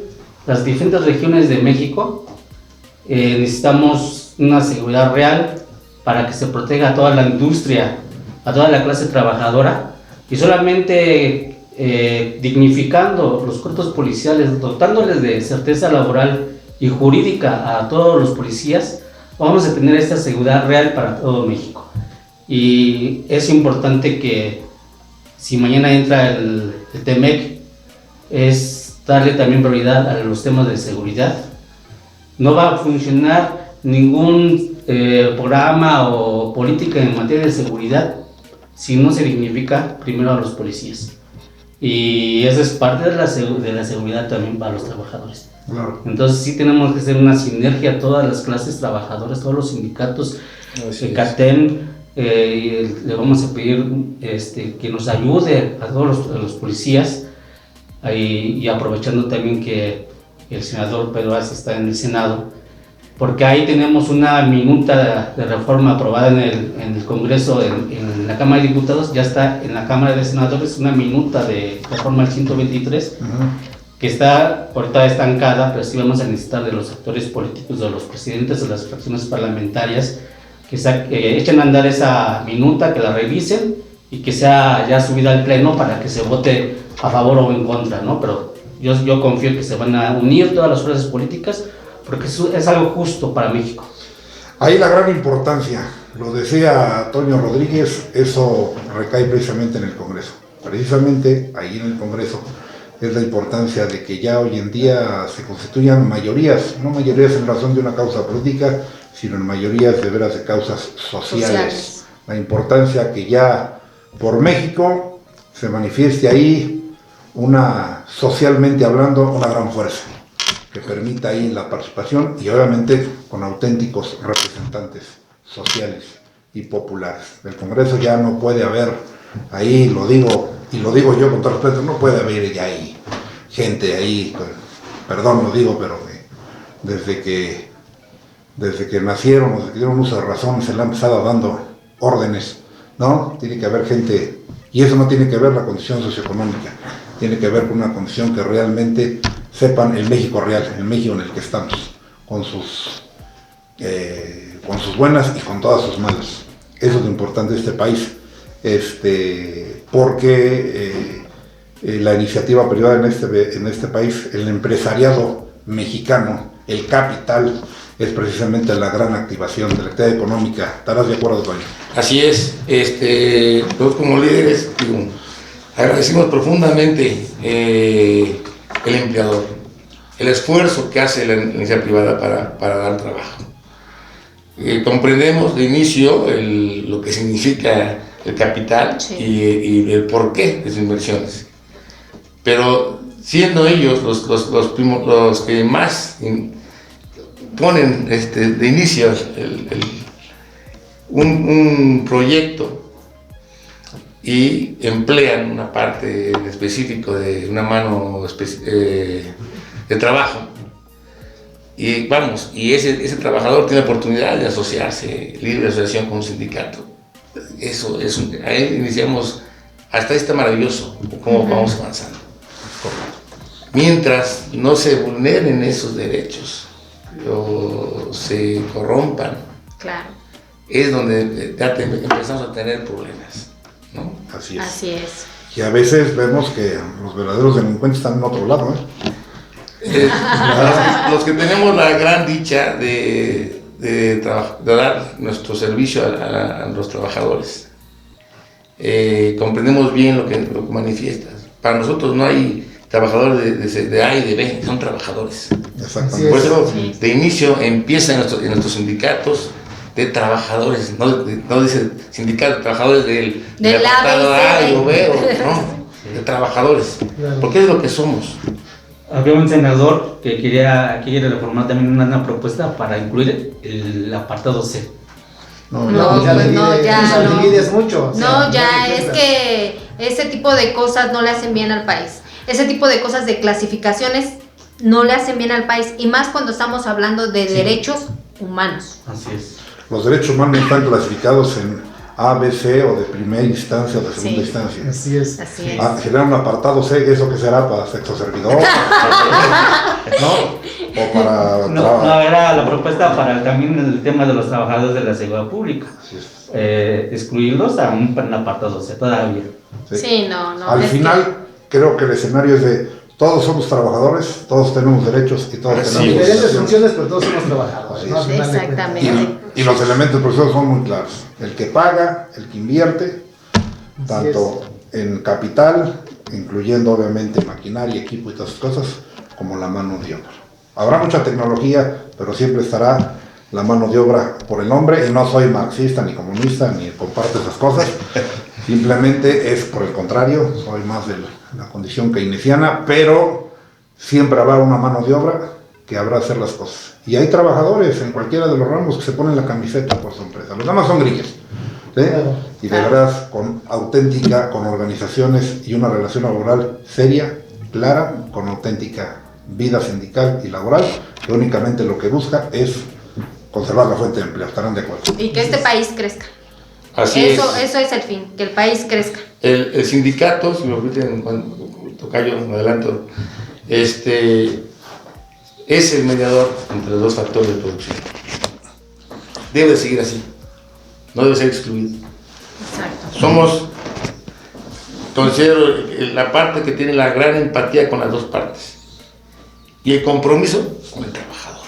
[SPEAKER 3] las diferentes regiones de México. Necesitamos una seguridad real para que se proteja a toda la industria, a toda la clase trabajadora, y solamente dignificando los cuerpos policiales, dotándoles de certeza laboral y jurídica a todos los policías, vamos a tener esta seguridad real para todo México. Y es importante que si mañana entra el TEMEC, es darle también prioridad a los temas de seguridad. No va a funcionar ningún programa o política en materia de seguridad si no se dignifica primero a los policías. Y esa es parte de la seguridad también para los trabajadores.
[SPEAKER 2] Claro.
[SPEAKER 3] Entonces sí tenemos que hacer una sinergia, todas las clases trabajadoras, todos los sindicatos, CATEM, le vamos a pedir que nos ayude a todos los policías, y aprovechando también que el senador Pedro Aces está en el Senado, porque ahí tenemos una minuta de reforma aprobada en el Congreso, en la Cámara de Diputados, ya está en la Cámara de Senadores una minuta de reforma al 123, que está ahorita estancada, pero sí vamos a necesitar de los actores políticos, de los presidentes de las fracciones parlamentarias, que echen a andar esa minuta, que la revisen y que sea ya subida al pleno para que se vote a favor o en contra, ¿no? Pero yo confío que se van a unir todas las fuerzas políticas, porque es algo justo para México.
[SPEAKER 2] Ahí la gran importancia, lo decía Toño Rodríguez, eso recae precisamente en el Congreso. Precisamente ahí en el Congreso es la importancia de que ya hoy en día se constituyan mayorías, no mayorías en razón de una causa política, sino en mayorías de veras de causas sociales. La importancia que ya por México se manifieste ahí socialmente hablando, una gran fuerza que permita ahí la participación y obviamente con auténticos representantes sociales y populares. El Congreso ya no puede haber, ahí lo digo, y lo digo yo con todo respeto, no puede haber ya ahí gente ahí, perdón lo digo, pero desde que nacieron, desde que dieron uso de razón, se le han empezado dando órdenes, ¿no? Tiene que haber gente, y eso no tiene que ver la condición socioeconómica, tiene que ver con una condición que realmente sepan el México real, el México en el que estamos, con sus buenas y con todas sus malas. Eso es lo importante de este país, porque la iniciativa privada en este país, el empresariado mexicano, el capital, es precisamente la gran activación de la actividad económica. ¿Estarás de acuerdo, Toño?
[SPEAKER 4] Así es, nosotros como líderes, agradecemos profundamente el empleador, el esfuerzo que hace la iniciativa privada para dar trabajo. Comprendemos de inicio lo que significa el capital, sí, y el porqué de sus inversiones. pero siendo ellos los que más ponen de inicio un proyecto y emplean una parte en específico de una mano de trabajo. Y vamos, y ese trabajador tiene oportunidad de asociarse, libre asociación con un sindicato. Ahí iniciamos, hasta ahí está maravilloso cómo vamos avanzando. Mientras no se vulneren esos derechos o se corrompan,
[SPEAKER 1] Claro.
[SPEAKER 4] es donde ya empezamos a tener problemas, ¿no?
[SPEAKER 2] Así es.
[SPEAKER 1] Así es.
[SPEAKER 2] Y a veces vemos que los verdaderos delincuentes están en otro lado, ¿eh?
[SPEAKER 4] Los que tenemos la gran dicha de dar nuestro servicio a los trabajadores, comprendemos bien lo que manifiestas. Para nosotros no hay trabajadores de A y de B, son trabajadores.
[SPEAKER 2] Exactamente.
[SPEAKER 4] Por eso,
[SPEAKER 1] Sí.
[SPEAKER 4] de inicio empieza en nuestros sindicatos de trabajadores, no dice sindicato de trabajadores del apartado A o B, no, de trabajadores, porque es lo que somos.
[SPEAKER 3] Había un senador que quiere reformar también una propuesta para incluir el apartado C.
[SPEAKER 2] No,
[SPEAKER 1] No,
[SPEAKER 5] ya
[SPEAKER 1] pues no, ya no.
[SPEAKER 5] divides mucho. O sea,
[SPEAKER 1] No, ya
[SPEAKER 5] te
[SPEAKER 1] es
[SPEAKER 5] entiendas.
[SPEAKER 1] que ese tipo de cosas no le hacen bien al país. Ese tipo de cosas de clasificaciones no le hacen bien al país. Y más cuando estamos hablando de derechos humanos.
[SPEAKER 3] Así es.
[SPEAKER 2] los derechos humanos están clasificados en A, B, C o de primera instancia o de segunda
[SPEAKER 1] Sí.
[SPEAKER 2] instancia.
[SPEAKER 5] Así es.
[SPEAKER 1] Así es.
[SPEAKER 2] Generar un apartado C, ¿eso que será? ¿Para sexo servidor? ¿No? ¿O para
[SPEAKER 3] No, era la propuesta para también el tema de los trabajadores de la seguridad pública.
[SPEAKER 2] Así es.
[SPEAKER 3] Excluirlos a un apartado C todavía.
[SPEAKER 1] Sí, no.
[SPEAKER 2] Al
[SPEAKER 1] es
[SPEAKER 2] final, creo que el escenario es de todos somos trabajadores, todos tenemos derechos y todos
[SPEAKER 4] Así
[SPEAKER 2] tenemos
[SPEAKER 4] es.
[SPEAKER 5] Diferentes
[SPEAKER 2] obligaciones.
[SPEAKER 5] funciones, pero todos somos trabajadores. ¿no? Al
[SPEAKER 1] Sí,
[SPEAKER 5] final de cuentas.
[SPEAKER 1] exactamente.
[SPEAKER 2] Y los elementos procesos son muy claros. El que paga, el que invierte, tanto en capital, incluyendo obviamente maquinaria, equipo y todas esas cosas, como la mano de obra. Habrá mucha tecnología, pero siempre estará la mano de obra por el hombre, y no soy marxista ni comunista ni comparto esas cosas, simplemente es por el contrario, soy más de la condición keynesiana, pero siempre habrá una mano de obra que habrá hacer las cosas. Y hay trabajadores en cualquiera de los ramos que se ponen la camiseta por su empresa, los demás son grillas, ¿sí? Y de verdad con auténtica, con organizaciones y una relación laboral seria, clara, con auténtica vida sindical y laboral, que únicamente lo que busca es conservar la fuente de empleo. ¿Estarán de acuerdo?
[SPEAKER 1] Y que este país crezca.
[SPEAKER 4] Así
[SPEAKER 1] Eso
[SPEAKER 4] es.
[SPEAKER 1] es el fin, que el país crezca.
[SPEAKER 4] El sindicato, si me permiten, tocayo, me adelanto, es el mediador entre los dos factores de producción. Debe seguir así, no debe ser excluido.
[SPEAKER 1] Exacto.
[SPEAKER 4] Somos, considero, la parte que tiene la gran empatía con las dos partes y el compromiso con el trabajador.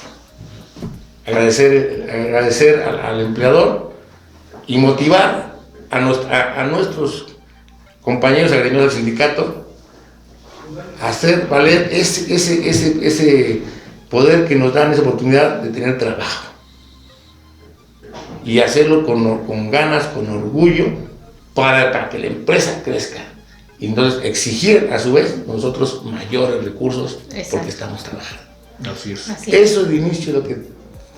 [SPEAKER 4] Agradecer al empleador y motivar a nuestros compañeros agremiados del sindicato a hacer valer ese poder que nos dan, esa oportunidad de tener trabajo y hacerlo con ganas, con orgullo, para que la empresa crezca y entonces exigir a su vez nosotros mayores recursos.
[SPEAKER 1] Exacto.
[SPEAKER 4] Porque estamos trabajando.
[SPEAKER 2] Así es.
[SPEAKER 1] Así es.
[SPEAKER 4] Eso de inicio es lo que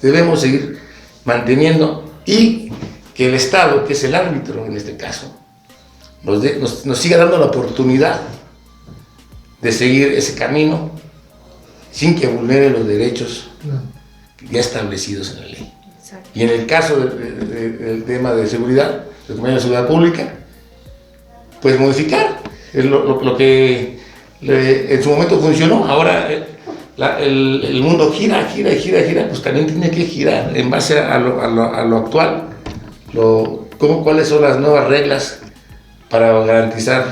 [SPEAKER 4] debemos seguir manteniendo, y que el Estado, que es el árbitro en este caso, nos siga dando la oportunidad de seguir ese camino sin que vulnere los derechos ya establecidos en la ley.
[SPEAKER 1] Exacto.
[SPEAKER 4] Y en el caso del tema de seguridad, de seguridad pública, pues modificar lo que en su momento funcionó. Ahora el mundo gira, pues también tiene que girar en base a lo actual, cuáles son las nuevas reglas para garantizar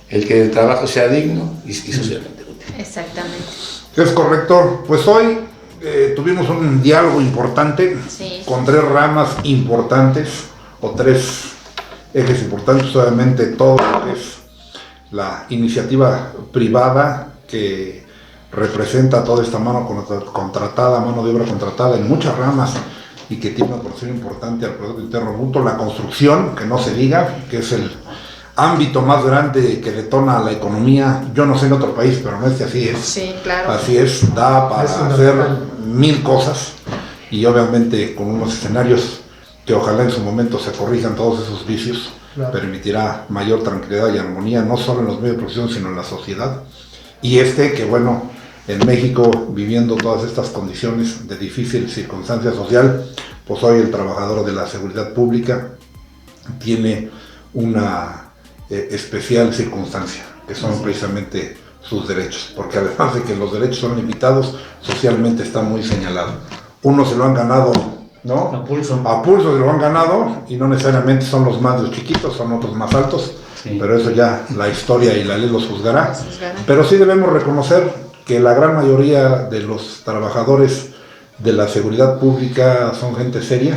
[SPEAKER 4] el que el trabajo sea digno y socialmente útil.
[SPEAKER 1] Exactamente.
[SPEAKER 2] Es correcto. Pues hoy tuvimos un diálogo importante,
[SPEAKER 1] Sí.
[SPEAKER 2] con 3 ramas importantes o 3 ejes importantes. Obviamente todo lo que es la iniciativa privada, que representa toda esta mano contratada, mano de obra contratada en muchas ramas, y que tiene una porción importante al Producto Interno Bruto. La construcción, que no se diga, que es el ámbito más grande que detona la economía. Yo no sé en otro país, pero no es que así es.
[SPEAKER 1] Sí, claro.
[SPEAKER 2] Así es, da para
[SPEAKER 5] Es
[SPEAKER 2] hacer
[SPEAKER 5] fundamental.
[SPEAKER 2] 1000 cosas y obviamente con unos escenarios que ojalá en su momento se corrijan todos esos vicios,
[SPEAKER 5] Claro.
[SPEAKER 2] permitirá mayor tranquilidad y armonía, no solo en los medios de producción, sino en la sociedad. Y que bueno, en México, viviendo todas estas condiciones de difícil circunstancia social, pues hoy el trabajador de la seguridad pública tiene una especial circunstancia, que son precisamente sus derechos, porque además de que los derechos son limitados, socialmente está muy señalado. Unos se lo han ganado, ¿no?
[SPEAKER 3] A pulso.
[SPEAKER 2] A pulso se lo han ganado, y no necesariamente son los más los chiquitos, son otros más altos,
[SPEAKER 3] Sí.
[SPEAKER 2] pero eso ya la historia y la ley los juzgará.
[SPEAKER 1] Los juzgará.
[SPEAKER 2] Pero sí debemos reconocer que la gran mayoría de los trabajadores de la seguridad pública son gente seria,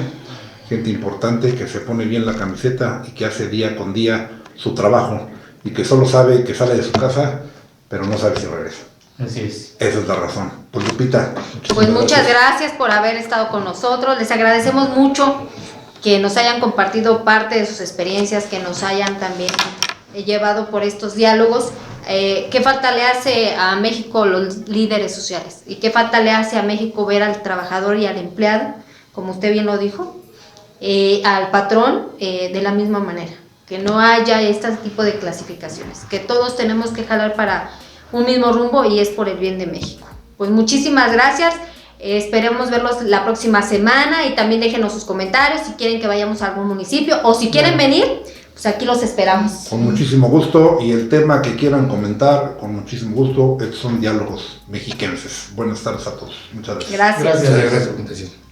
[SPEAKER 2] gente importante, que se pone bien la camiseta y que hace día con día su trabajo, y que solo sabe que sale de su casa, pero no sabe si regresa.
[SPEAKER 3] Así es.
[SPEAKER 2] Esa es la razón. Pues Lupita,
[SPEAKER 1] Pues muchas gracias por haber estado con nosotros. Les agradecemos mucho que nos hayan compartido parte de sus experiencias, que nos hayan también llevado por estos diálogos. ¿Qué falta le hace a México los líderes sociales? ¿Y qué falta le hace a México ver al trabajador y al empleado, como usted bien lo dijo, al patrón de la misma manera? Que no haya este tipo de clasificaciones, que todos tenemos que jalar para un mismo rumbo y es por el bien de México. Pues muchísimas gracias. Esperemos verlos la próxima semana y también déjenos sus comentarios si quieren que vayamos a algún municipio o si quieren venir, pues aquí los esperamos.
[SPEAKER 2] con muchísimo gusto, y el tema que quieran comentar, con muchísimo gusto, son diálogos mexiquenses. Buenas tardes a todos. Muchas gracias.
[SPEAKER 1] Gracias.
[SPEAKER 5] Gracias.
[SPEAKER 4] Muchas gracias por la invitación.